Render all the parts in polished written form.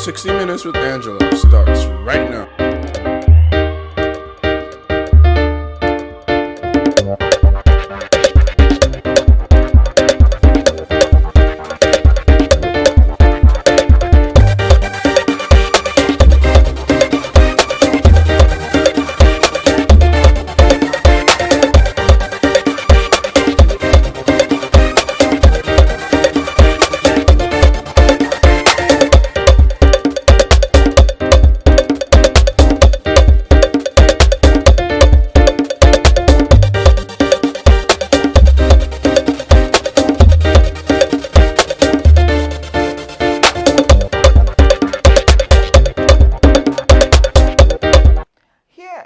60 Minutes with Angela starts right now.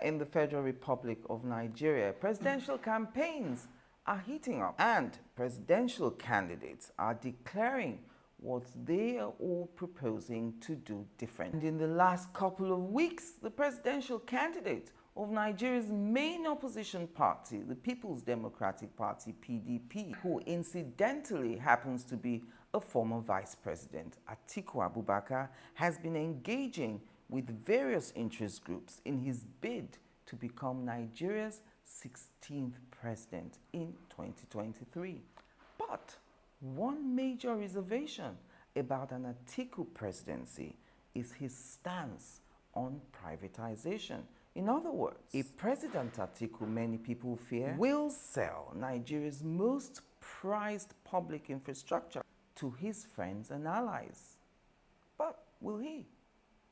In the Federal Republic of Nigeria, presidential campaigns are heating up and presidential candidates are declaring what they are all proposing to do different. And in the last couple of weeks, the presidential candidate of Nigeria's main opposition party, the People's Democratic Party, PDP, who incidentally happens to be a former Vice President, Atiku Abubakar, has been engaging with various interest groups in his bid to become Nigeria's 16th president in 2023. But one major reservation about an Atiku presidency is his stance on privatization. In other words, a President Atiku, many people fear, will sell Nigeria's most prized public infrastructure to his friends and allies. But will he?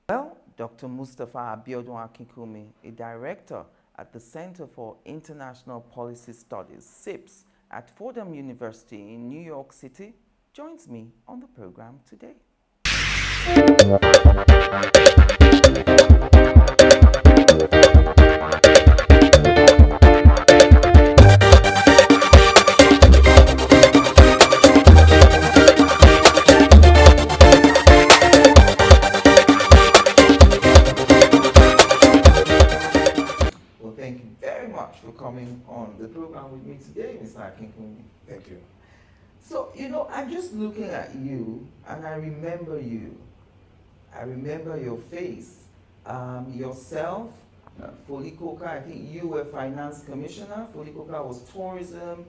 Well, Dr. Mustapha Akinkunmi, a director at the Center for International Policy Studies, CIPS, at Fordham University in New York City, joins me on the program today. For coming on the program with me today, Mr. Akinkunmi. Thank you. So, I'm just looking at you and I remember you. I remember your face. Yourself, Folikoka, I think you were Finance Commissioner. Folikoka was Tourism.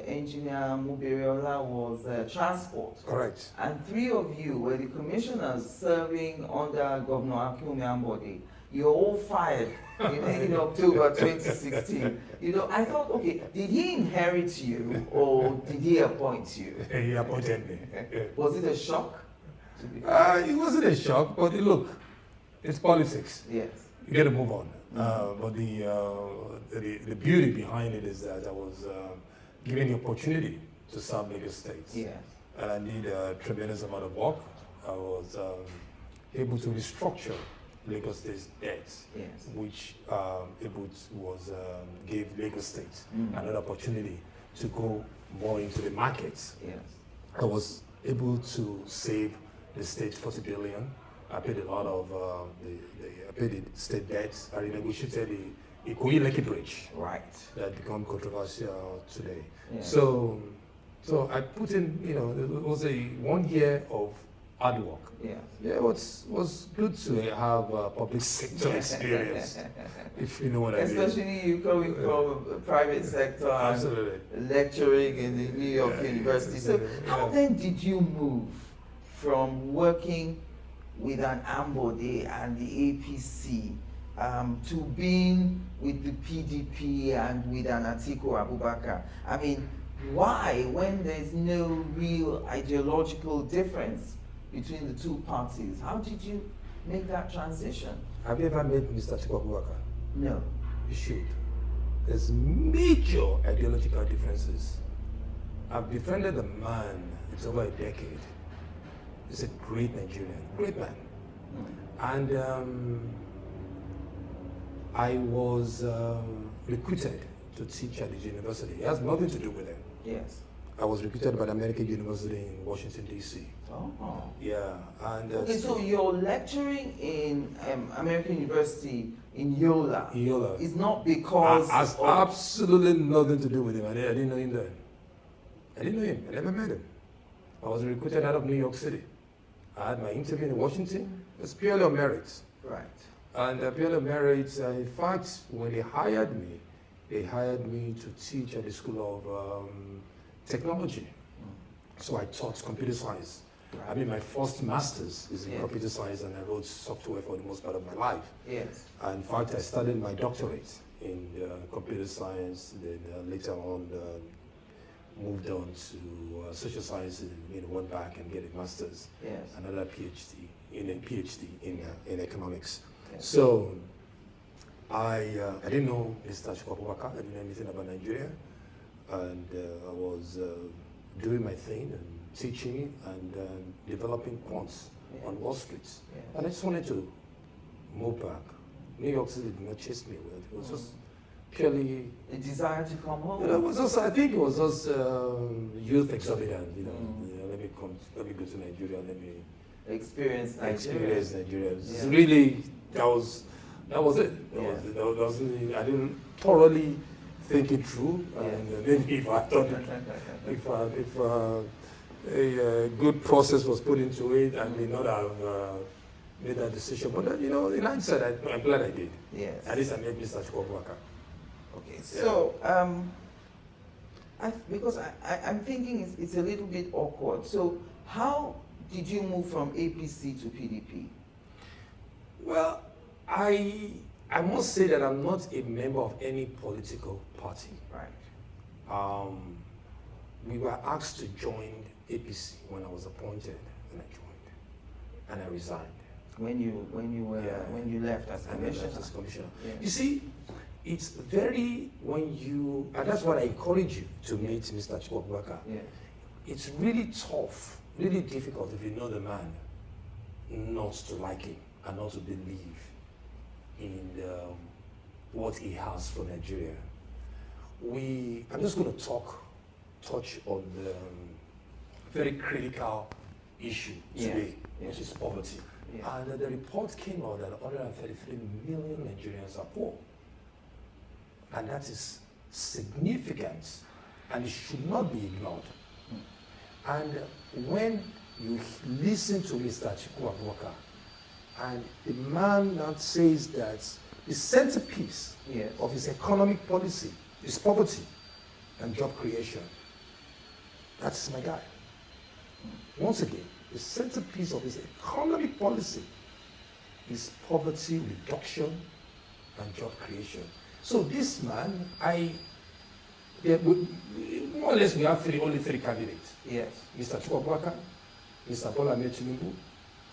Engineer Muberiola was Transport. Correct. And three of you were the commissioners serving under Governor Akinwunmi Ambode. You're all fired in October 2016. I thought, okay, did he inherit you or did he appoint you? He appointed me. Was it a shock? It wasn't a shock, but look, it's politics. Yes. You got to move on. But the beauty behind it is that I was given the opportunity to serve Lagos State. Yes. And I did a tremendous amount of work. I was able to restructure Lagos State's debts, yes, which gave Lagos State another opportunity to go more into the markets. Yes. I was able to save the state 40 billion. I paid a lot of I paid the state debts. I renegotiated the Ikoyi-Lekki Bridge, right, that become controversial today. Yes. So I put in, it was a 1 year of hard work. Yeah. Yeah, it was good to have public sector experience, if you know what I mean. Especially you coming from the private sector Absolutely. And lecturing in the New York University. So how then did you move from working with an Ambode and the APC to being with the PDP and with an Atiku Abubakar? I mean, why, when there's no real ideological difference between the two parties? How did you make that transition? Have you ever met Mr. Atiku Abubakar? No. You should. There's major ideological differences. I've befriended a man, it's over a decade. He's a great Nigerian, great man. And I was recruited to teach at the university. It has nothing to do with it. Yes. I was recruited by the American University in Washington, D.C. Oh. Yeah. And okay, so you're lecturing in American University in Yola. Yola. It's not because has absolutely nothing to do with him. I didn't know him then. I didn't know him. I never met him. I was recruited out of New York City. I had my interview in Washington. It's purely on merit. Right. And purely on merit, in fact, when they hired me to teach at the School of Technology. So I taught computer science. I mean, my first master's is in computer science, and I wrote software for the most part of my life. Yes. And in fact, I studied my doctorate in computer science, then later on moved on to social sciences, went back and get a master's, another PhD in economics. Yes. So I didn't know Mr. Atiku Abubakar, I didn't know anything about Nigeria, and I was doing my thing and teaching and developing quants on Wall Street. And I just wanted to move back. New York City did not chase me away. It was just purely a desire to come home. It was just, I think it was just youth exorbitant. Let me go to Nigeria. Let me experience Nigeria. It's really that was it. That was really, I didn't thoroughly think it through. And maybe if I thought if a good process was put into it, I may not have made that decision. But in hindsight, I'm glad I did. Yes. At least I made Mr. Atiku Abubakar. Okay. So because I'm thinking it's a little bit awkward. So how did you move from APC to PDP? Well, I must say that I'm not a member of any political party. Right. We were asked to join APC when I was appointed, and I joined, and I resigned. When you left as commissioner. Yeah. You see, it's very and that's what I encourage you to meet Mr. Atiku Abubakar. Yeah. It's really tough, really difficult if you know the man, not to like him and not to believe in what he has for Nigeria. I'm just going to touch on the very critical issue today, which is poverty. Yeah. And the report came out that 133 million Nigerians are poor. And that is significant, and it should not be ignored. And when you listen to Mr. Atiku Abubakar, and the man that says that the centerpiece of his economic policy is poverty and job creation, that's my guy. Once again, the centerpiece of his economic policy is poverty reduction and job creation. So this man, more or less we have only three candidates. Yes. Mr. Atiku Abubakar, Mr. Bola Ahmed Tinubu,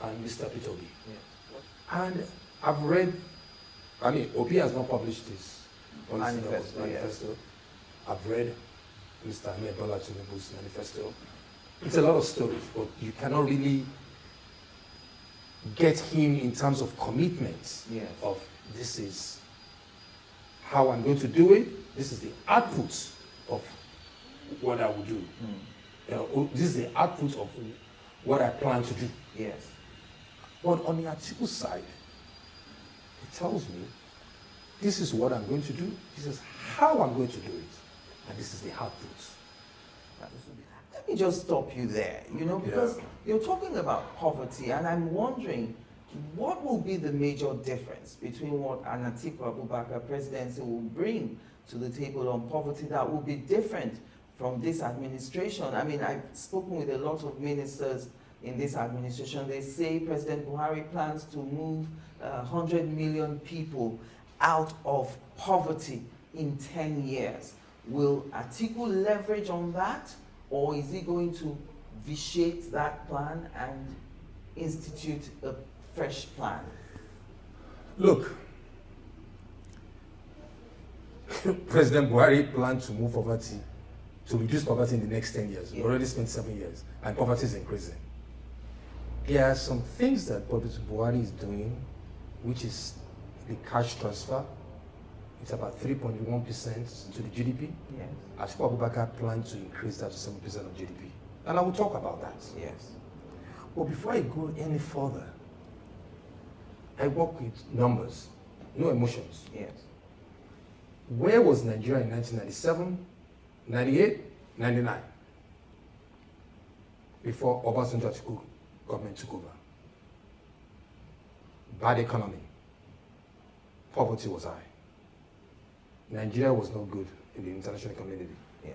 and Mr. Peter Obi. Yeah. And I've read, Obi has not published his manifesto. Yes. I've read Mr. Ahmed Bola Tinubu's manifesto. It's a lot of stories, but you cannot really get him in terms of commitments of this is how I'm going to do it. This is the output of what I will do. This is the output of what I plan to do. Yes. But on the Atiku side, he tells me, this is what I'm going to do. This is how I'm going to do it. And this is the output. Let me just stop you there, because you're talking about poverty, and I'm wondering what will be the major difference between what an Atiku Abubakar presidency will bring to the table on poverty that will be different from this administration. I've spoken with a lot of ministers in this administration. They say President Buhari plans to move 100 million people out of poverty in 10 years. Will Atiku leverage on that? Or is he going to vitiate that plan and institute a fresh plan? Look, President Buhari planned to reduce poverty in the next 10 years. We already spent 7 years, and poverty is increasing. There are some things that President Buhari is doing, which is the cash transfer. It's about 3.1% to the GDP. Yes. Atiku Abubakar plans to increase that to 7% of GDP. And I will talk about that. Yes. But before I go any further, I work with numbers, no emotions. Yes. Where was Nigeria in 1997, 98, 99? Before Obasanjo Atiku government took over. Bad economy. Poverty was high. Nigeria was not good in the international community. Yes.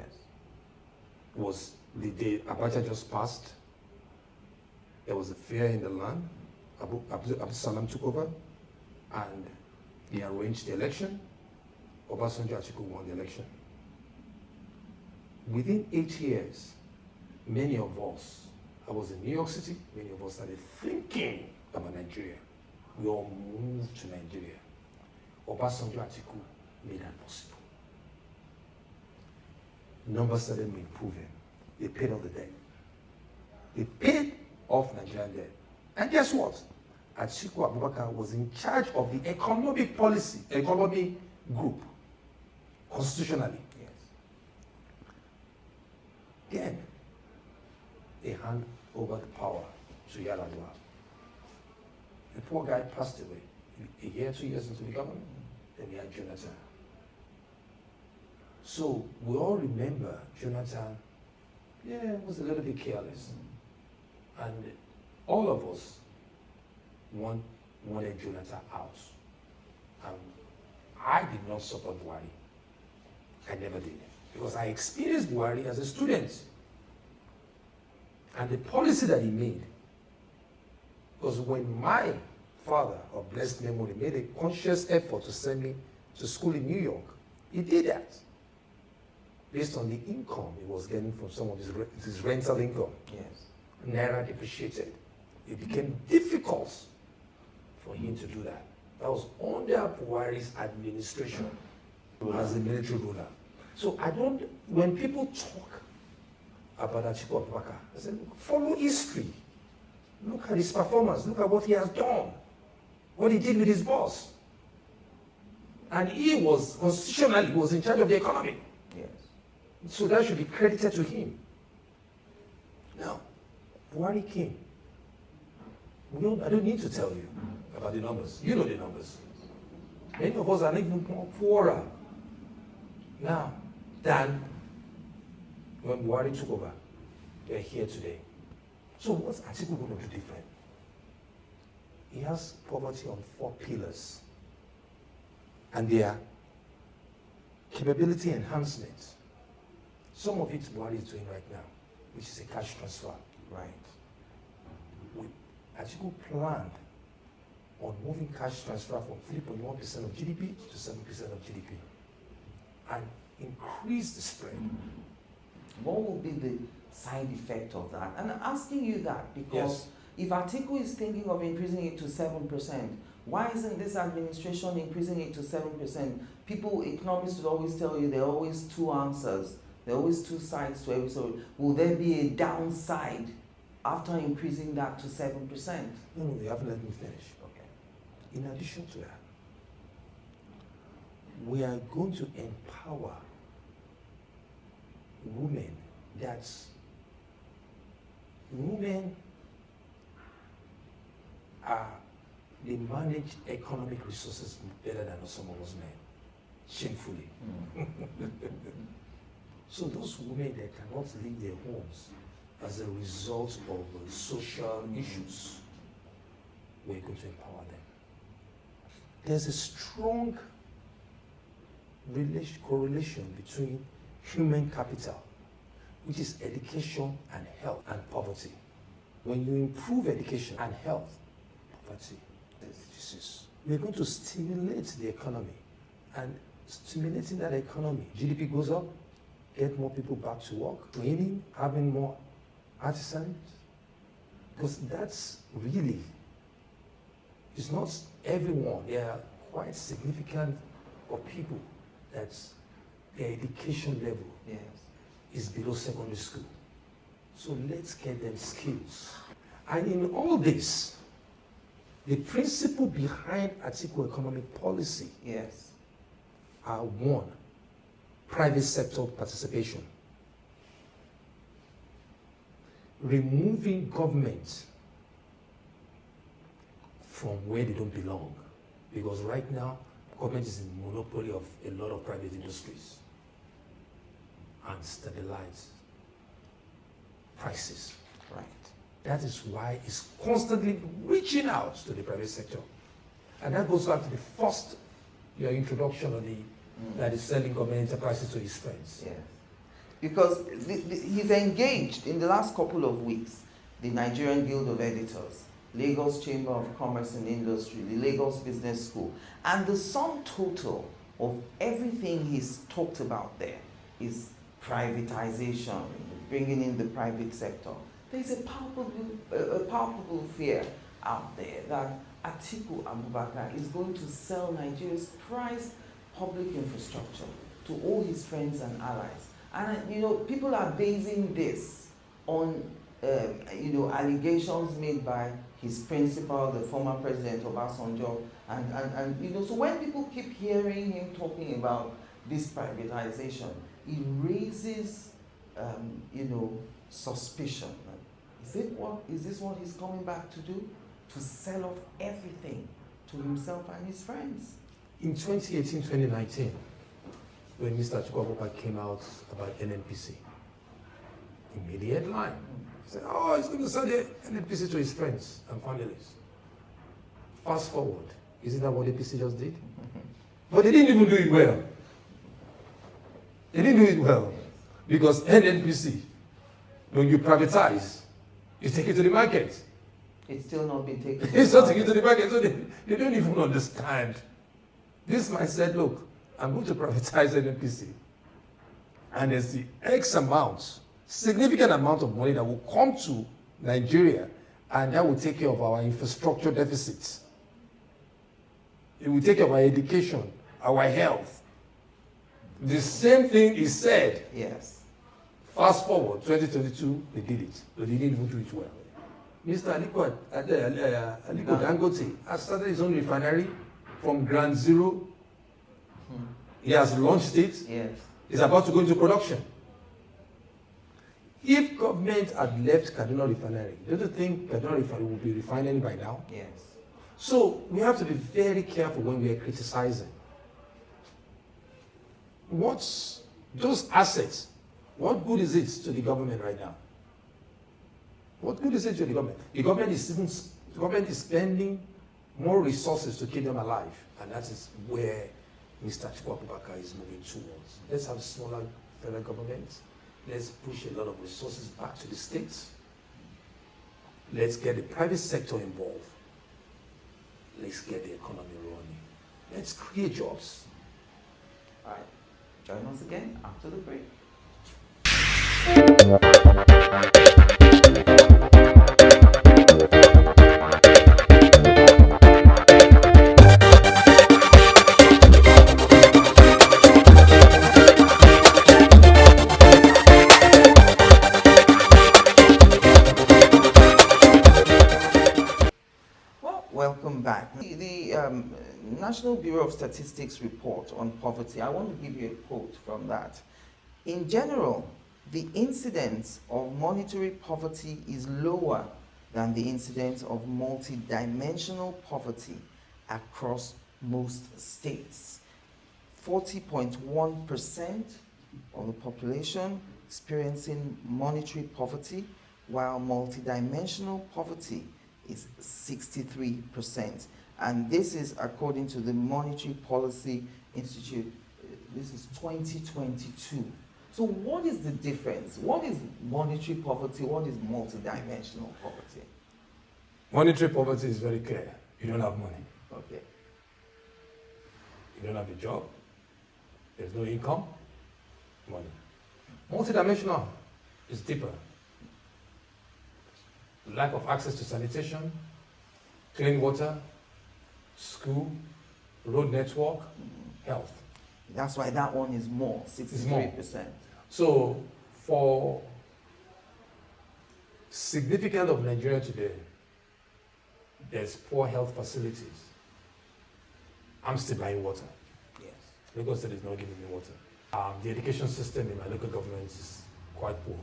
Was the day Abacha just passed, there was a fear in the land. Abu Salam took over, and he arranged the election. Obasanjo Atiku won the election. Within 8 years, many of us, I was in New York City, many of us started thinking about Nigeria. We all moved to Nigeria. Obasanjo Atiku made that possible. Numbers started improving. They paid off the debt. They paid off Nigerian debt. And guess what? Atiku Abubakar was in charge of the economic policy, economic group, constitutionally. Yes. Then, they hand over the power to Yar'Adua. The poor guy passed away a year, 2 years into the government. Then we had Jonathan. So we all remember Jonathan, was a little bit careless. And all of us wanted Jonathan out. I did not support Buhari. I never did. Because I experienced Buhari as a student. And the policy that he made, because when my father, of blessed memory, made a conscious effort to send me to school in New York, he did that based on the income he was getting from some of his rental income. Yes. Naira depreciated. It became difficult for him to do that. That was under Buhari's administration as a military ruler. So when people talk about Atiku Abubakar, I said, follow history. Look at his performance. Look at what he has done. What he did with his boss. And he was, constitutionally, he was in charge of the economy. Yes. So that should be credited to him. Now, Buhari came. I don't need to tell you about the numbers. You know the numbers. Many of us are even more poorer now than when Buhari took over. We're here today. So what's Atiku going to do different? He has poverty on 4 pillars. And they are capability enhancement. Some of it Buhari is doing right now, which is a cash transfer. Right. Atiku planned on moving cash transfer from 3.1% of GDP to 7% of GDP and increase the spread. What will be the side effect of that? And I'm asking you that because if Atiku is thinking of increasing it to 7%, why isn't this administration increasing it to 7%? People, economists would always tell you there are always 2 answers. There are always 2 sides to every story. Will there be a downside after increasing that to 7%? No, you haven't let me finish. Okay. In addition to that, we are going to empower women. Women they manage economic resources better than some of us men, shamefully. So those women that cannot leave their homes as a result of social issues, we're going to empower them. There's a strong correlation between human capital, which is education and health, and poverty. When you improve education and health, poverty reduces. We're going to stimulate the economy, and stimulating that economy, GDP goes up, get more people back to work, training, having more artisans, because that's really, it's not everyone. There are quite significant of people that their education level is below secondary school. So let's get them skills. And in all this, the principle behind Atiku economic policy are 1, private sector participation. Removing government from where they don't belong. Because right now, government is in monopoly of a lot of private industries, and stabilize prices. Right. That is why he's constantly reaching out to the private sector. And that goes back to the first, your introduction of that is selling government enterprises to his friends. Yes. Because he's engaged in the last couple of weeks, the Nigerian Guild of Editors, Lagos Chamber of Commerce and Industry, the Lagos Business School, and the sum total of everything he's talked about there is privatization, bringing in the private sector. There's a palpable fear out there that Atiku Abubakar is going to sell Nigeria's prized public infrastructure to all his friends and allies. And you know, people are basing this on allegations made by his principal, the former President Obasanjo, and you know, so when people keep hearing him talking about this privatization, it raises suspicion. Is this what he's coming back to do? To sell off everything to himself and his friends? In 2018, 2019, when Mr. Atiku Abubakar came out about NNPC, he made the headline. He said, oh, he's going to sell the NNPC to his friends and families. Fast forward, isn't that what APC just did? But they didn't even do it well. They didn't do it well. Because NNPC, when you privatize, you take it to the market. It's still not been taken. It's not taken to the market, so they don't even understand. This man said, look, I'm going to privatize NNPC. And there's the X amount, significant amount of money that will come to Nigeria, and that will take care of our infrastructure deficits. It will take care of our education, our health. The same thing is said. Yes. Fast forward, 2022, they did it. But they didn't even do it well. Mr. Aliko Dangote has started his own refinery from ground zero. He has launched it. Yes. He's about to go into production. If government had left Kaduna Refinery, don't you think Kaduna Refinery would be refining by now? Yes. So we have to be very careful when we are criticizing. What's those assets? What good is it to the government right now? What good is it to the government? The government is spending more resources to keep them alive, and that is where Mr. Atiku Abubakar is moving towards. Let's have smaller federal governments. Let's push a lot of resources back to the states. Let's get the private sector involved. Let's get the economy running. Let's create jobs. All right. Join us again after the break. Welcome back. The National Bureau of Statistics report on poverty, I want to give you a quote from that. In general, the incidence of monetary poverty is lower than the incidence of multidimensional poverty across most states. 40.1% of the population experiencing monetary poverty, while multidimensional poverty is 63%. And this is according to the Monetary Policy Institute. This is 2022. So what is the difference? What is monetary poverty? What is multidimensional poverty? Monetary poverty is very clear. You don't have money. Okay. You don't have a job. There's no income. Money. Multidimensional is deeper. Lack of access to sanitation, clean water, school, road network, health. That's why that one is more, 63%. So for significant of Nigeria today, there's poor health facilities. I'm still buying water. Yes. Lagos State is not giving me water. The education system in my local government is quite poor.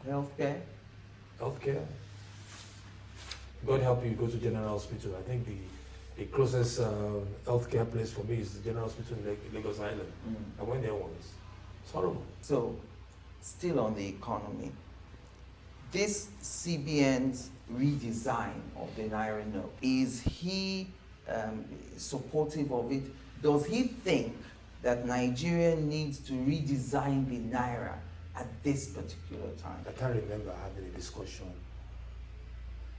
Healthcare? Healthcare. God help you go to General Hospital. I think the closest healthcare place for me is the General Hospital in Lagos Island. I went there once. It's horrible. So, still on the economy, this CBN's redesign of the Naira note, is he supportive of it? Does he think that Nigeria needs to redesign the Naira at this particular time? I can't remember having a discussion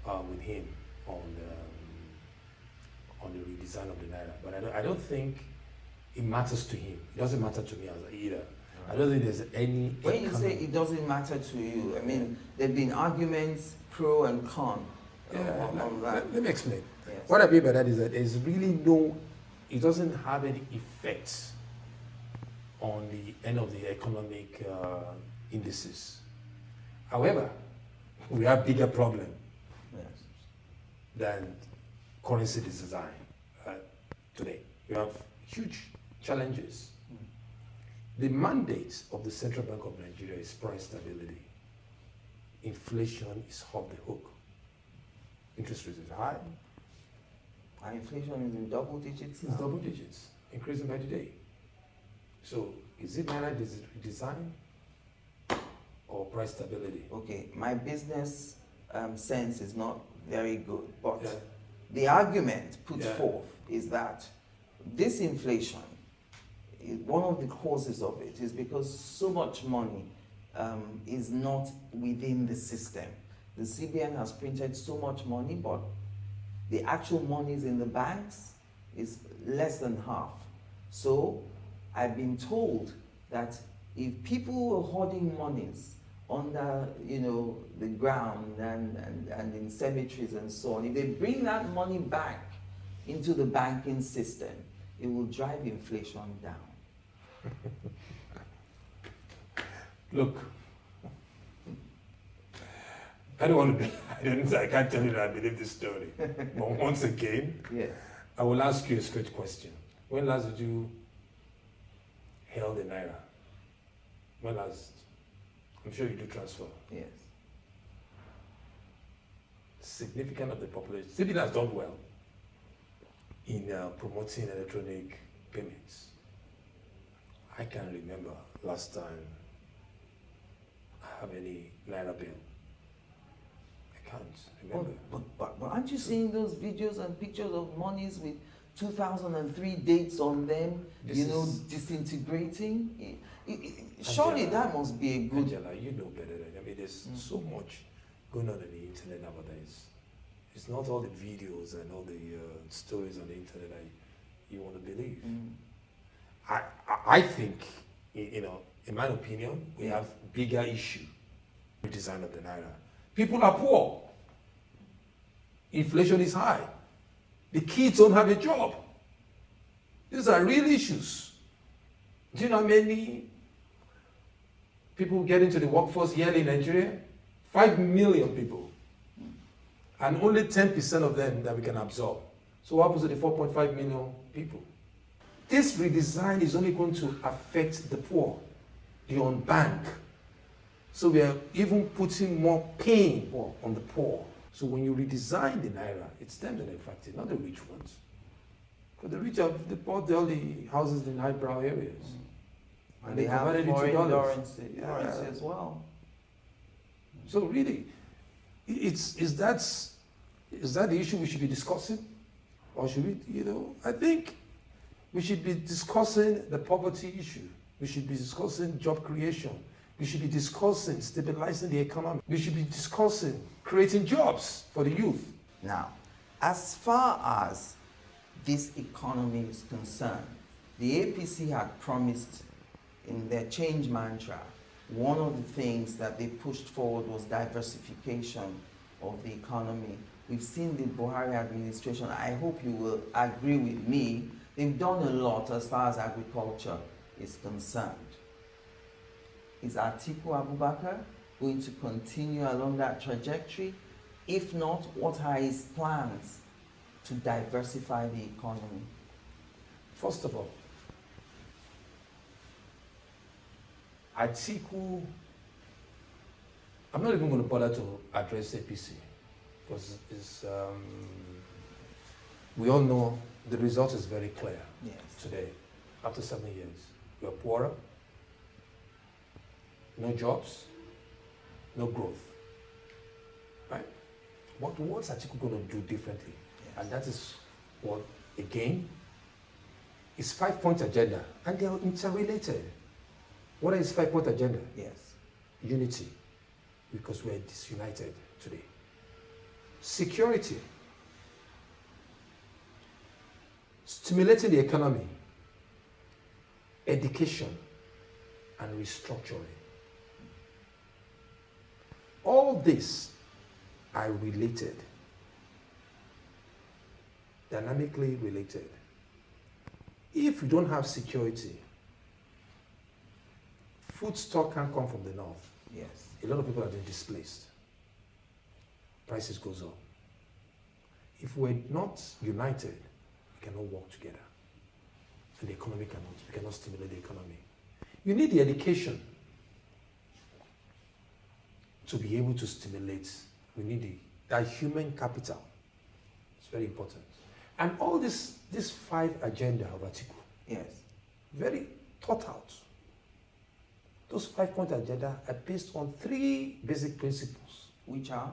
with him on the redesign of the Naira, but I don't think it matters to him. It doesn't matter to me either. I don't think there's any... When you say it doesn't matter to you, I mean, there have been arguments pro and con on that. Let me explain. Yes. What I mean by that is that there's really it doesn't have any effect on the end of the economic indices. However, we have bigger problem than currency design today. We have huge challenges. The mandate of the Central Bank of Nigeria is price stability. Inflation is off the hook. Interest rates is high. Our inflation is in double digits now. It's double digits, increasing by the day. So is it Naira design or price stability? Okay, my business sense is not very good, but Yeah. the argument put Yeah. forth is that this inflation, one of the causes of it is because so much money is not within the system. The CBN has printed so much money, but the actual monies in the banks is less than half. So I've been told that if people were hoarding monies under, the ground and in cemeteries and so on, if they bring that money back into the banking system, it will drive inflation down. Look, I don't want to be, I can't tell you that I believe this story. But once again, Yes. I will ask you a straight question. When last did you held a Naira? When last? I'm sure you do transfer. Yes. Significant of the population. CBN has done well in promoting electronic payments. I can't remember last time I have any Naira bill. I can't remember. But aren't you seeing those videos and pictures of monies with 2003 dates on them, disintegrating? Surely that must be a good... Angela, you know better than I mean, there's so much going on the internet nowadays. It's not all the videos and all the stories on the internet that you want to believe. I think, in my opinion, we have bigger issue with design of the Naira. People are poor. Inflation is high. The kids don't have a job. These are real issues. Do you know how many people get into the workforce yearly in Nigeria? 5 million people. And only 10% of them that we can absorb. So what happens to the 4.5 million people? This redesign is only going to affect the poor, the unbanked. So we are even putting more pain on the poor. So when you redesign the Naira, it's them that are affected, not the rich ones. Because the rich they bought all the houses in highbrow areas. And they have converted it to foreign dollars. currency as well. So really, is that the issue we should be discussing? Or should we, I think we should be discussing the poverty issue. We should be discussing job creation. We should be discussing stabilizing the economy. We should be discussing creating jobs for the youth. Now, as far as this economy is concerned, the APC had promised in their change mantra, one of the things that they pushed forward was diversification of the economy. We've seen the Buhari administration, I hope you will agree with me, they've done a lot as far as agriculture is concerned. Is Atiku Abubakar going to continue along that trajectory? If not, what are his plans to diversify the economy? First of all, Atiku, I'm not even going to bother to address APC because we all know the result is very clear today. After 7 years, we are poorer, no jobs, no growth. What's Atiku going to do differently? And that is what, again, is 5-point agenda, and they are interrelated. What is 5-point agenda? Yes. Unity, because we are disunited today. Security, stimulating the economy, education, and restructuring. All these are related, dynamically related. If you don't have security, food stock can't come from the north. Yes. A lot of people are being displaced. Prices goes up. If we're not united, we cannot work together. And the economy we cannot stimulate the economy. You need the education to be able to stimulate. We need that human capital. It's very important. And all this 5 agenda of Atiku, Yes. very thought out. Those 5-point agenda are based on 3 basic principles. Which are?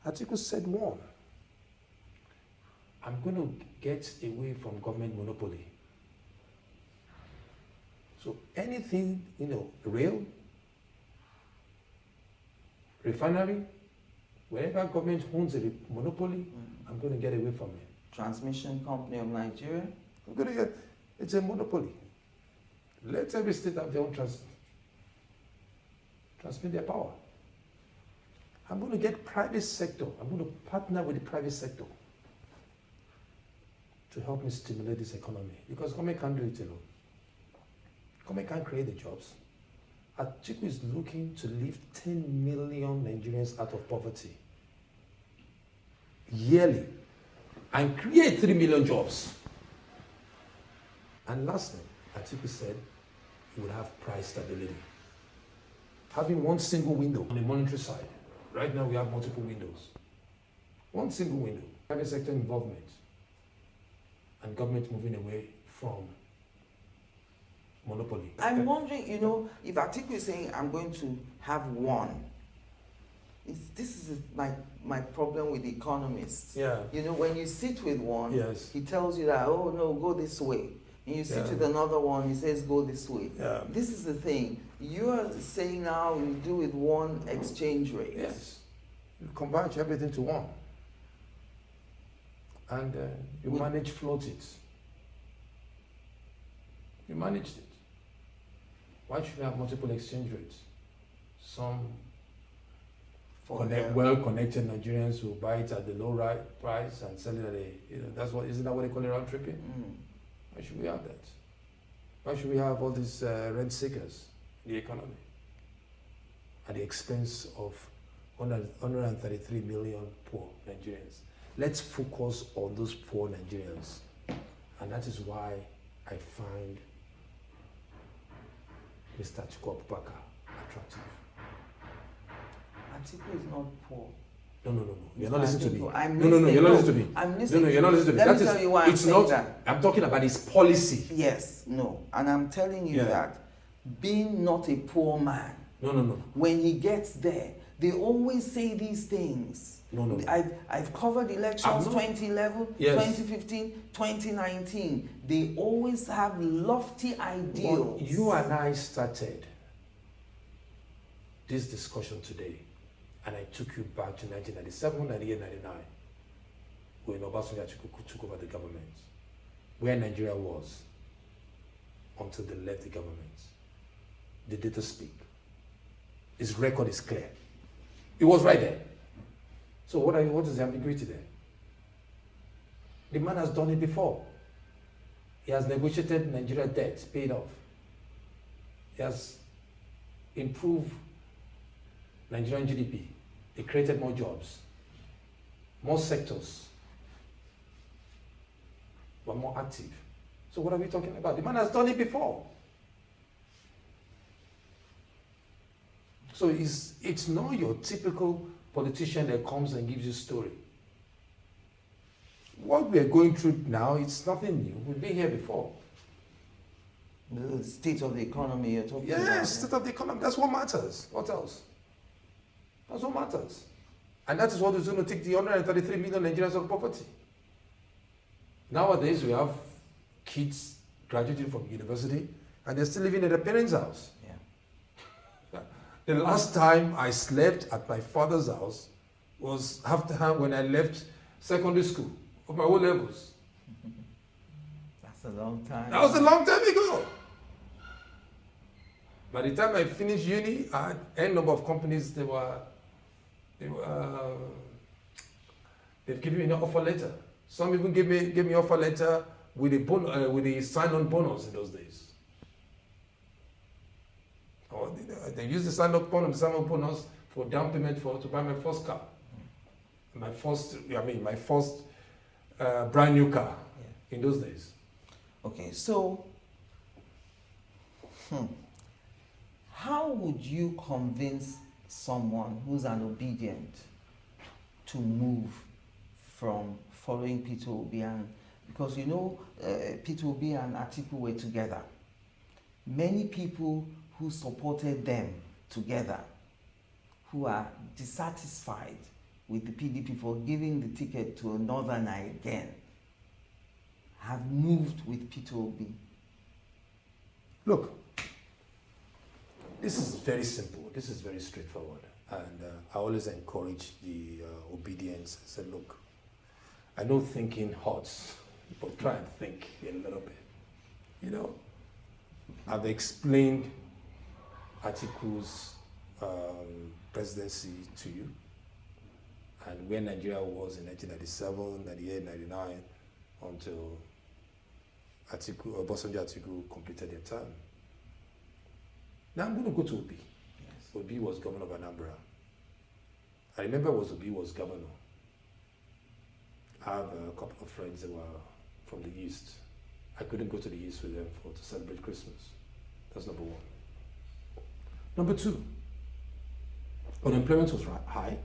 Atiku said, 1, I'm going to get away from government monopoly. So anything, rail, refinery, wherever government owns a monopoly, I'm going to get away from it. Transmission Company of Nigeria? I'm going to get, it's a monopoly. Let every state have their own transmit their power. I'm going to get private sector. I'm going to partner with the private sector to help me stimulate this economy, because government can't do it alone. Government can't create the jobs. Atiku is looking to lift 10 million Nigerians out of poverty yearly and create 3 million jobs. And lastly, Atiku said he would have price stability. Having one single window on the monetary side. Right now we have multiple windows. One single window. Private sector involvement and government moving away from monopoly. I'm wondering, if Atiku is saying, I'm going to have one, this is my problem with economists. Yeah. When you sit with one, Yes. he tells you that, oh no, go this way. And you sit with another one, he says, go this way. Yeah. This is the thing. You are saying now you do with one exchange rate. Yes. You converge everything to one. And you float it. You managed it. Why should we have multiple exchange rates? Some well-connected Nigerians will buy it at the low price and sell it at isn't that what they call it, round tripping? Why should we have that? Why should we have all these rent seekers in the economy at the expense of 133 million poor Nigerians? Let's focus on those poor Nigerians. And that is why I find Mr. Atiku Abubakar attractive. Atiku is not poor. No. You're not listening to me. I'm No, you're not listening to me. I'm listening. No, you're not listening to me. Let me tell you why I'm saying that. I'm talking about his policy. Yes, no. And I'm telling you that being not a poor man, No. when he gets there, they always say these things. No. I've covered elections 2011, Yes. 2015, 2019. They always have lofty ideals. But you and I started this discussion today, and I took you back to 1997, 98, 99, when Obasanjo took over the government, where Nigeria was until they left the government. The data speak. His record is clear. It was right there. So what is the ambiguity there? The man has done it before. He has negotiated Nigeria debt, paid off. He has improved Nigerian GDP. He created more jobs, more sectors, but more active. So what are we talking about? The man has done it before. So it's not your typical politician that comes and gives you a story. What we are going through now, it's nothing new. We've been here before. The state of the economy you're talking about. Yes, state of the economy. That's what matters. What else? That's what matters. And that is what is going to take the 133 million Nigerians out of poverty. Nowadays, we have kids graduating from university and they're still living at their parents' house. Yeah. The last time I slept at my father's house was after when I left secondary school of my O levels. That's a long time. That was a long time ago. By the time I finished uni, I had n number of companies. They've given me an offer letter. Some even gave me offer letter with a sign-on bonus in those days. Or they used the sign-on bonus for down payment to buy my first car. My first brand new car in those days. Okay, so how would you convince someone who's an obedient to move from following Peter Obi? Because you know, Peter Obi and Atiku were together. Many people who supported them together, who are dissatisfied with the PDP for giving the ticket to a northerner again, have moved with Peter Obi. Look, this is very simple. This is very straightforward. And I always encourage the obedience. I said, look, I know thinking hurts, but try and think a little bit. You know, I've explained Atiku's presidency to you and where Nigeria was in 1997, 98, 99 until Obasanjo Atiku completed their term. Now I'm going to go to Obi. Yes. Obi was governor of Anambra. I remember Obi was governor. I have a couple of friends that were from the East. I couldn't go to the East with them to celebrate Christmas. That's number one. Number two, unemployment was high.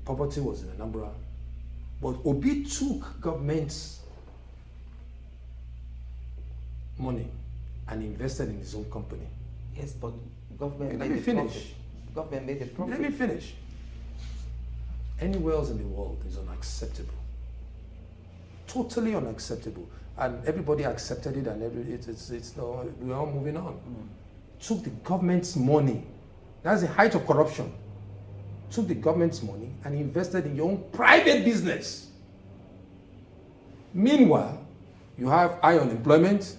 Poverty was in Anambra. But Obi took government's money and invested in his own company. Yes, but government Let made me a finish. profit. Government made a profit. Let me finish. Anywhere else in the world is unacceptable. Totally unacceptable. And everybody accepted it, and we're all moving on. Took the government's money. That's the height of corruption. Took the government's money and invested in your own private business. Meanwhile, you have high unemployment,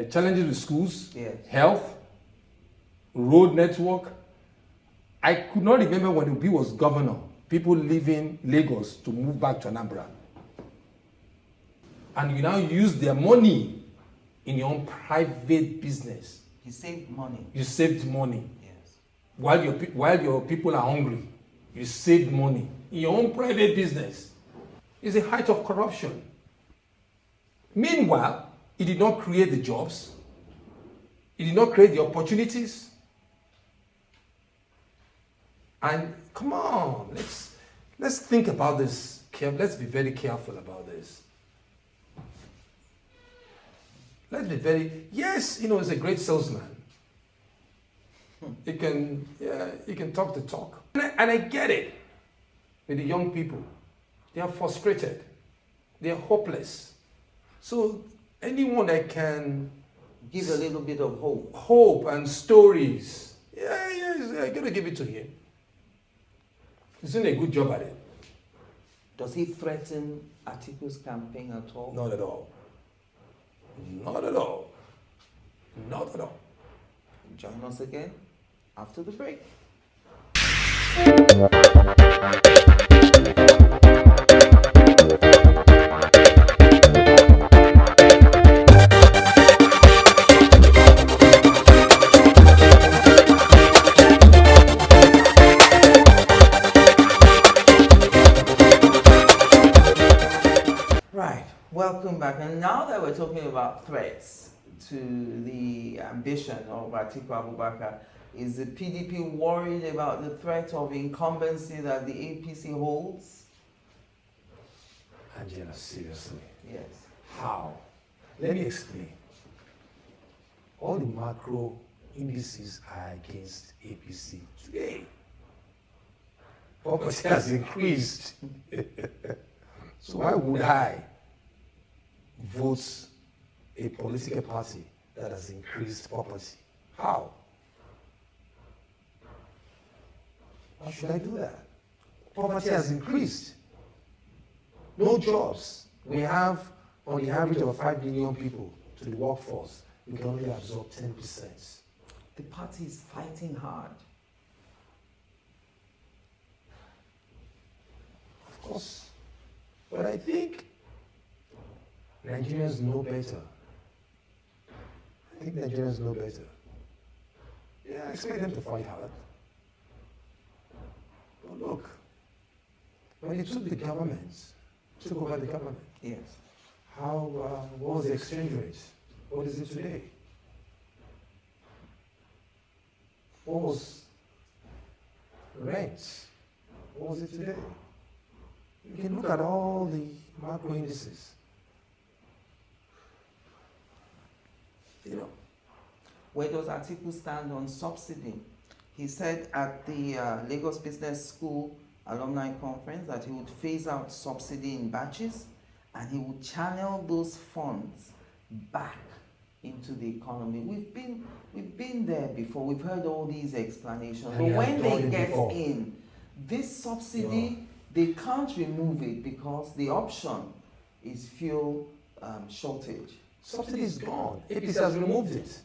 challenges with schools, yes, health, road network. I could not remember when Obi was governor, people leaving Lagos to move back to Anambra. And you now use their money in your own private business. You saved money. You saved money. Yes. While your people are hungry, you saved money in your own private business. It's a height of corruption. Meanwhile, it did not create the jobs. It did not create the opportunities. And come on, let's think about this. Let's be very careful about this. Let's be yes, he's a great salesman. He can talk the talk. And I get it with the young people. They are frustrated. They are hopeless. So anyone that can give a little bit of hope and stories, I gotta give it to him. He's doing a good job at it. Does he threaten Atiku's campaign at all? Not at all. Not at all. Not at all. Join us again after the break. Welcome back. And now that we're talking about threats to the ambition of Atiku Abubakar, is the PDP worried about the threat of incumbency that the APC holds? Angela, seriously? Yes. How? Let me explain. All the macro indices are against APC today. Poverty has increased. So why would I vote a political party that has increased poverty? How? Why should I do that? Poverty has increased. No jobs. We have, on the average of 5 million people to the workforce, we can only absorb 10%. The party is fighting hard. Of course. But I think Nigerians know better. I think Nigerians know better. Yeah, I expect them to fight hard. But look, when they took the government, took over the government, Yes. what was the exchange rate? What is it today? What was rent? What was it today? You can look at all the macro indices. You know, Where does Atiku stand on subsidy? He said at the Lagos Business School alumni conference that he would phase out subsidy in batches and he would channel those funds back into the economy. We've been there before. We've heard all these explanations. And But we have when done they it get before. in, this subsidy, they can't remove it because the option is fuel shortage. subsidy is gone. APC has removed it.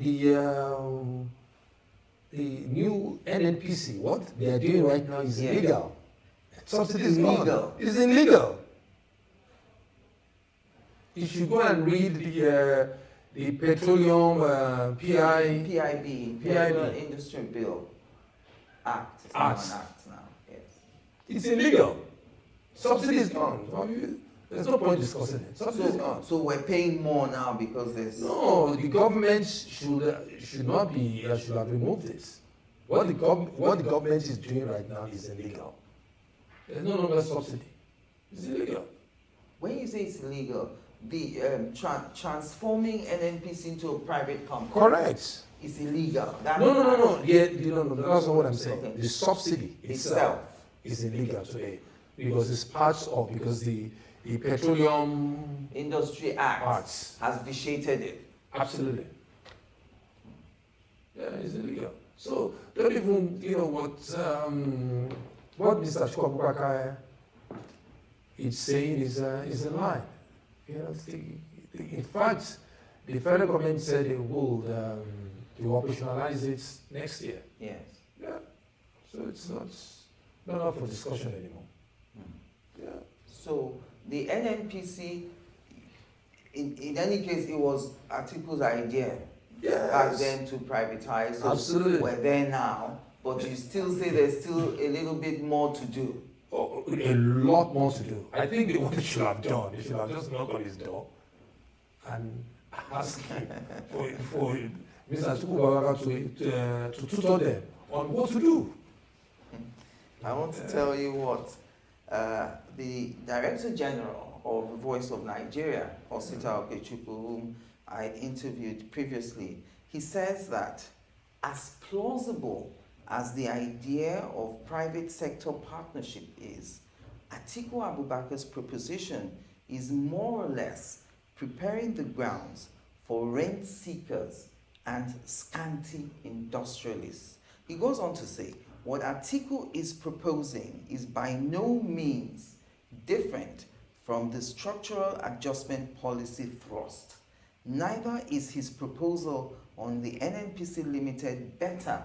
The new NNPC, what they are doing right now is Yeah. illegal. Subsidy is Illegal. gone. It's illegal. You should go and read the petroleum PIB, Petroleum Industry Bill Act. It's now Act. an act now. Yes. It's illegal. Subsidy is gone. There's no point discussing it. Subsidy is gone. So we're paying more now because there's No, the government should not be should have removed it. What the government is doing right now is illegal. There's no longer subsidy. It's illegal. When you say it's illegal, the transforming NNPC into a private company Correct. is illegal. That No. Yeah, no. That's not what I'm saying. Okay. The subsidy itself is illegal today because it's because the petroleum Industry Act Acts. has vitiated it. Absolutely. Yeah, it's illegal. So don't even what Mr. Atiku Abubakar is saying is a lie. In fact, the federal government said they will operationalize it next year. Yes. Yeah. So it's not up for discussion anymore. Yeah. So the NNPC, in any case, it was Atiku's idea back Yes. then to privatize. So Absolutely. we're there now, but you still say there's still a little bit more to do. Oh, a lot more to do. I think what they should have done, they should have just knocked on his door and asked him for Mr. Atiku Abubakar to tutor them on what to do. I want to tell you what the Director General of the Voice of Nigeria, Osita Okechukwu, whom I interviewed previously, he says that as plausible as the idea of private sector partnership is, Atiku Abubakar's proposition is more or less preparing the grounds for rent seekers and scanty industrialists. He goes on to say, what Atiku is proposing is by no means different from the structural adjustment policy thrust. Neither is his proposal on the NNPC Limited better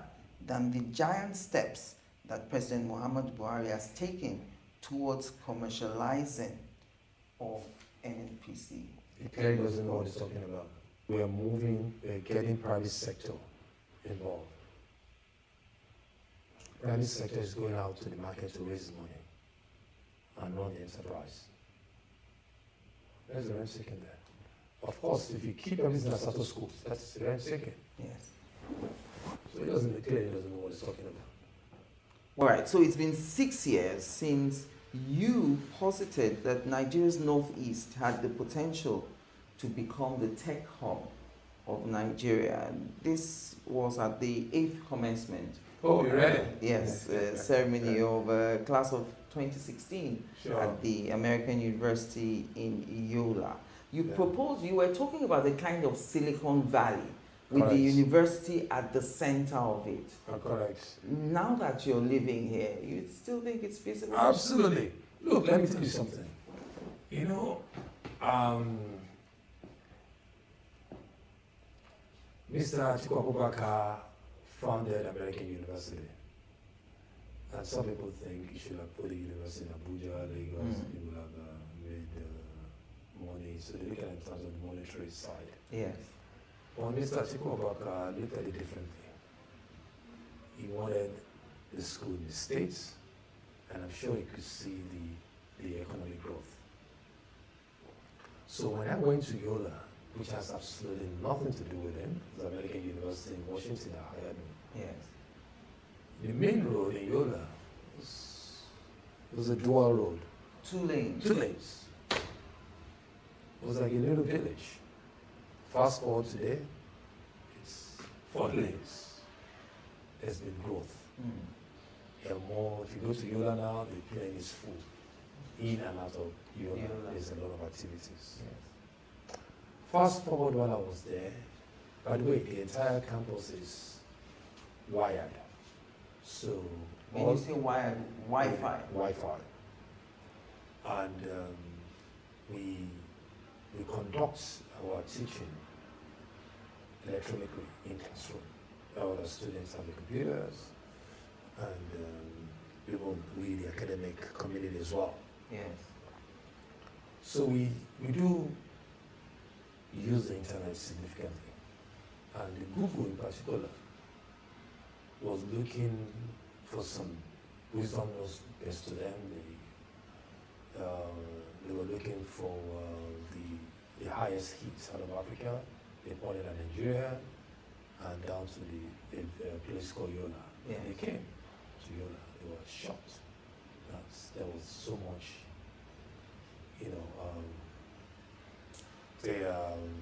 than the giant steps that President Muhammadu Buhari has taken towards commercializing of NNPC. He clearly doesn't know what he's talking about. We are getting private sector involved. Private sector is going out to the market to raise money and run the enterprise. There's the rent seeking there. Of course, if you keep everything at status quo, that's the rent seeking. Yes. So he clearly doesn't know what he's talking about. All right, so it's been 6 years since you posited that Nigeria's Northeast had the potential to become the tech hub of Nigeria. This was at the 8th commencement. Oh, you read it? Yes, ceremony of class of 2016 Sure. at the American University in Yola. You Yeah. proposed, you were talking about the kind of Silicon Valley with the Correct. university at the center of it. Correct. Now that you're living here, you still think it's feasible? Absolutely. Look, let me tell you something. You know, Mr. Atiku Abubakar founded American University. And some people think he should have put the university in Abuja, Lagos. He would have made money. So they look at it in terms of the monetary side. Yes. But Mr. Atiku Abubakar looked at it differently. He wanted the school in the States, and I'm sure he could see the economic growth. So when I went to Yola, which has absolutely nothing to do with him, it's American University in Washington that hired me. Yes. The main road in Yola was a dual road. 2 lanes. 2 lanes. It was like a little village. Fast forward today, it's 4 lanes. There's been growth. There are more. If you go to Yola now, the plane is full. In and out of Yola, there's a lot of activities. Yes. Fast forward while I was there, by the way, the entire campus is wired. So When you say wired, Wi-Fi. Wi-Fi. And we conduct our teaching electronically in classroom. All the students have the computers, and we the academic community as well. Yes. So we do use the internet significantly. And Google in particular was looking for some wisdom was best to them. They were looking for the highest hits out of Africa. They pointed at Nigeria and down to the place called Yola. Yeah. They came to Yola. They were shocked that there was so much,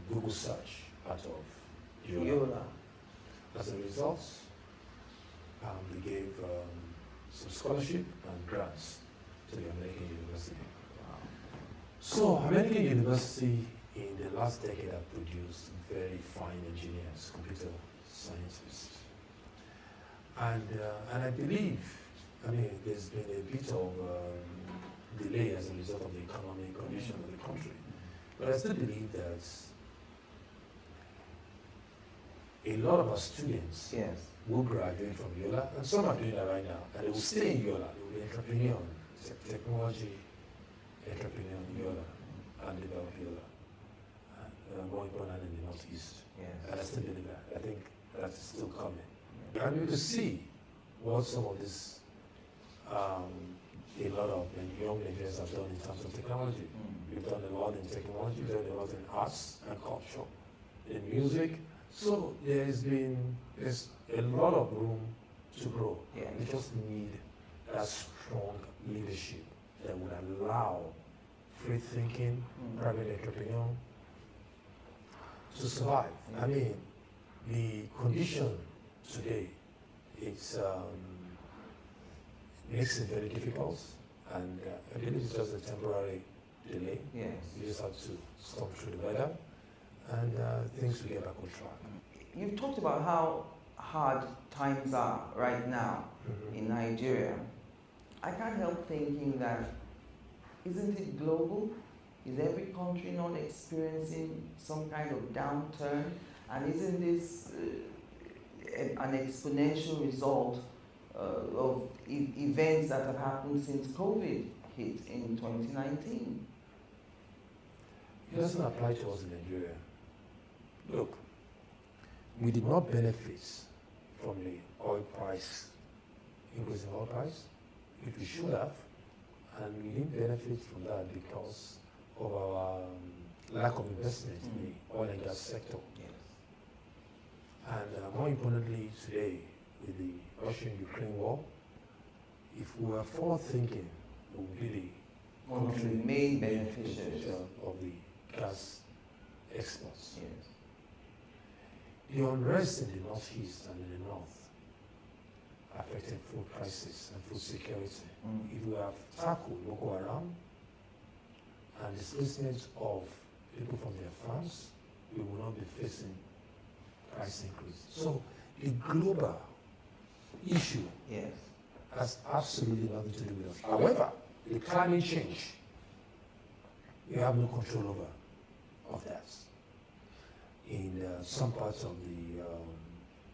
Google search out of Yola. As a result, they gave some scholarship and grants to the American University. Wow. So American University in the last decade have produced very fine engineers, computer scientists. And I believe, there's been a bit of delay as a result of the economic condition of the country. But I still believe that a lot of our students will graduate from Yola, and some are doing that right now, and they will stay in Yola. They will be entrepreneur, technology entrepreneur in Yola, and develop Yola. And more important in the Northeast. Yes. And I still believe that. I think that's still coming. And we will see what some of this, a lot of young Nigerians have done in terms of technology. We've done a lot in technology, we've done a lot in arts and culture, in music. So there's a lot of room to grow. Yeah. We just need that strong leadership that would allow free thinking, private entrepreneur to survive. The condition today, makes it very difficult, and I believe it's just a temporary delay. Yes. You just have to storm through the weather, and things will get back on track. You've talked about how hard times are right now in Nigeria. I can't help thinking that, isn't it global? Is every country not experiencing some kind of downturn? And isn't this an exponential result of events that have happened since COVID hit in 2019? It doesn't apply to us in Nigeria. Look, we did not benefit from the oil price, increase in oil price, which we should have, and we didn't benefit from that because of our lack of investment in the oil and gas sector. Yes. And more importantly today, with the Russian-Ukraine war, if we were forward thinking, we would be the One of the main beneficiaries of the gas exports. Yes. The unrest in the northeast and in the north affected food crisis and food security. If we have tackled Boko Haram and displacement of people from their farms, we will not be facing price increase. So the global issue has absolutely nothing to do with us. However, the climate change, we have no control over of that. In some parts of the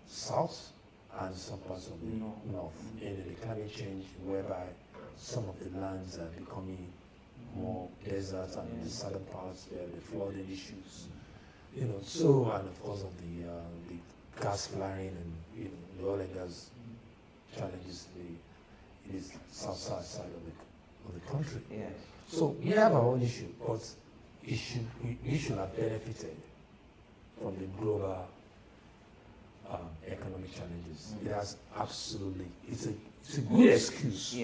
south and some parts of the north, in the climate change, whereby some of the lands are becoming more desert, and in the southern parts there are the flooding issues. So, and of course of the gas flaring and the oil and gas challenges in the south side of the country. Yes. So we have our own issue, but we should have benefited from the global economic challenges. It has absolutely, it's a good excuse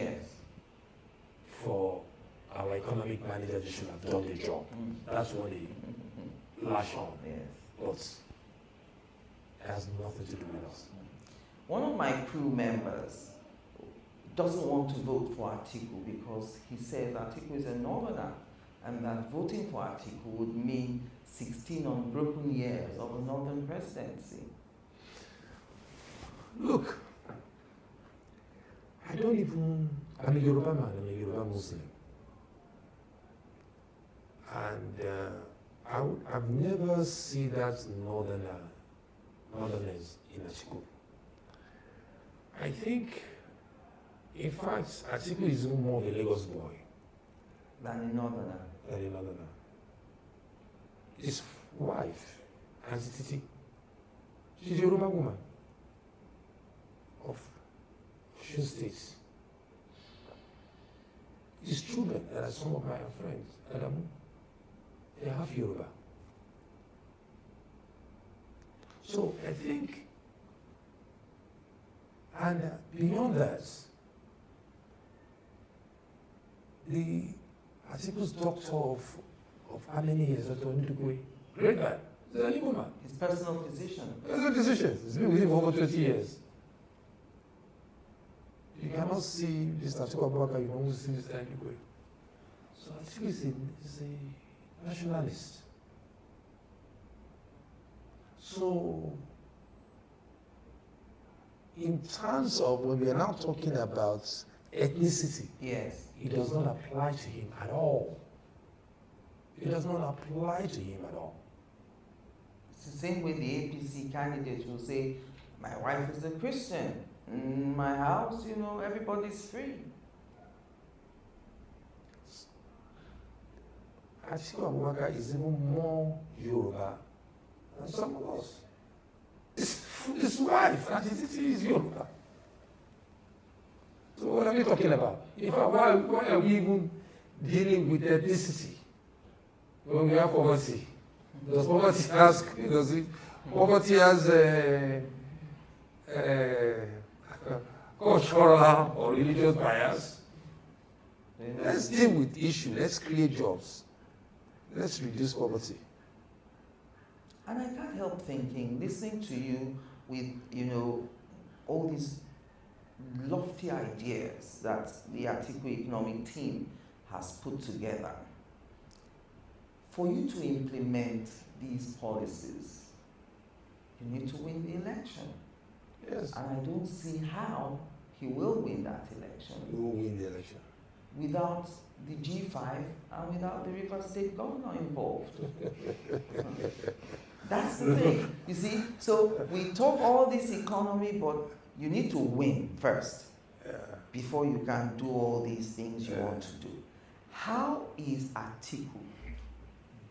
for our economic managers. They should have done the job. That's what they lash on. But it has nothing to do with us. One of my crew members doesn't want to vote for Atiku because he says Atiku is a northerner and that voting for Atiku would mean 16 unbroken years of a northern presidency. Look, I'm a Yoruba man, I'm a Yoruba Muslim. And I've never seen that northerners in Atiku. I think, in fact, Atiku is more of a Lagos boy than a northerner. His wife, Auntie Titi, she's a Yoruba woman of Osun State. His children, that are some of my friends, they have Yoruba. So I think, and beyond that, the Atiku's doctor of how many years? Great man. He's an Igbo man. His personal physician. Personal physician. He's been with him for over 20 years. You cannot see this Atiku Abubakar, you don't see this Igbo. So Atiku is a nationalist. So, in terms of when we are now talking about ethnicity, it does not apply to him at all. It does not apply to him at all. It's the same way the APC candidates will say, my wife is a Christian. In my house, everybody's free. Atiku Abubakar is even more Yoruba than some of us. His wife, Auntie Titi, is Yoruba. So what are we talking about? In fact, why are we even dealing with ethnicity when we have poverty? Does poverty has cultural or religious bias? Let's deal with issues. Let's create jobs. Let's reduce poverty. And I can't help thinking, listening to you with, all these lofty ideas that the Atiku economic team has put together. For you to implement these policies, you need to win the election. Yes. And I don't see how he will win that election. He will win the election. Without the G5 and without the River State governor involved. That's the thing. You see, so we talk all this economy, but you need to win first before you can do all these things you want to do. How is Atiku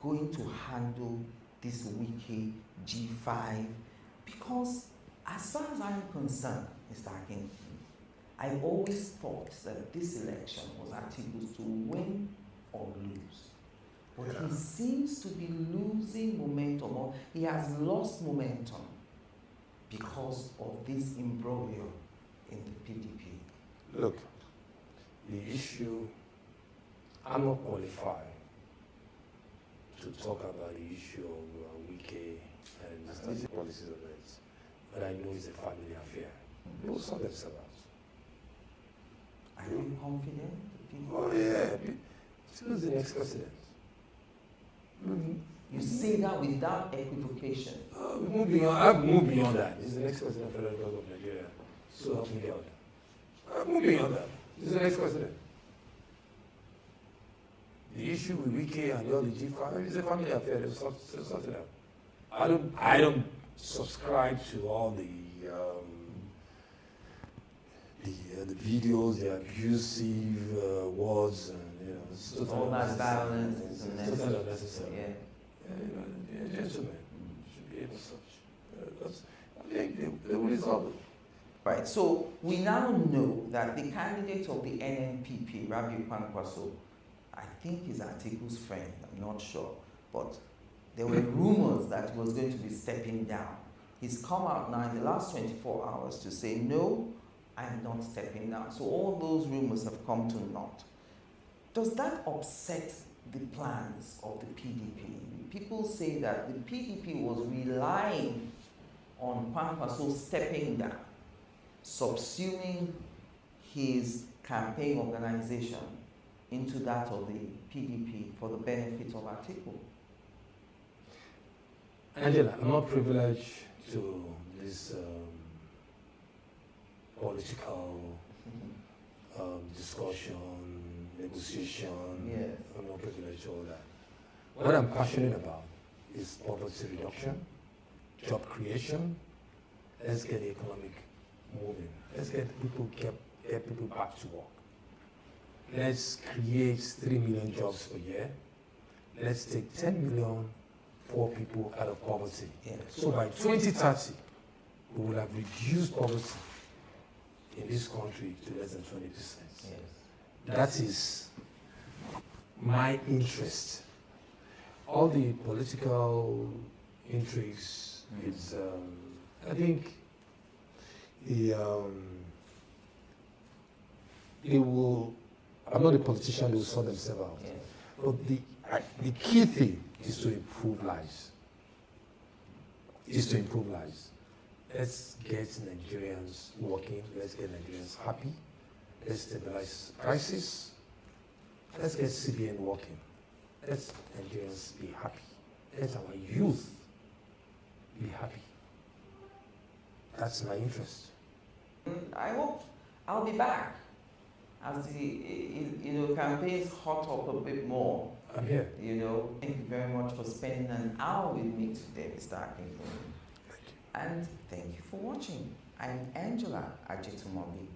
going to handle this wiki G5? Because as far as I'm concerned, Mr. Akinkunmi, I always thought that this election was Atiku's to win or lose. But he seems to be losing momentum, or he has lost momentum because of this imbroglio in the PDP. Look, the issue, I'm not qualified to talk about the issue of Wike and study the policies of it. But I know it's a family affair. They will sort themselves out. Are you confident? Oh yeah. Who's the next president? You say that without equivocation. I've moved beyond that. He's the next president of the Federal Republic of Nigeria. So help me God. I've moved beyond that. He's the next president. The issue with Wike and all the G5 is a family affair. They'll sort it out. I don't subscribe to all the videos, the abusive words, and it's totally All that unnecessary. violence is It's totally unnecessary. Yeah. Gentlemen should be able to such. I think they will resolve it. Right, so we now know that the candidate of the NNPP, Rabiu Kwankwaso, I think is Atiku's friend, I'm not sure, but there were rumors that he was going to be stepping down. He's come out now in the last 24 hours to say, no, I'm not stepping down. So all those rumors have come to naught. Does that upset the plans of the PDP? People say that the PDP was relying on Kwankwaso stepping down, subsuming his campaign organization into that of the PDP for the benefit of Atiku. Angela, I'm not privileged to this political discussion, negotiation. Yes. I'm not privileged to all that. What I'm passionate about is poverty reduction, job creation. Let's get the economic moving. Let's get people back to work. Let's create 3 million jobs per year. Let's take 10 million poor people out of poverty. Yes. So by 2030, we will have reduced poverty in this country to less than 20%. Yes. That is my interest. All the political intrigues, it's, I think, they will, I'm not a politician, they will sort themselves out. Yes. But the key thing is to improve lives. Let's get Nigerians working. Let's get Nigerians happy. Let's stabilize prices. Let's get CBN working. Let's Nigerians be happy. Let our youth be happy. That's my interest. I hope I'll be back as the campaigns hot up a bit more. I'm here. Thank you very much for spending an hour with me today, Mr. Akinkunmi. And thank you for watching. I'm Angela Ajetunmobi.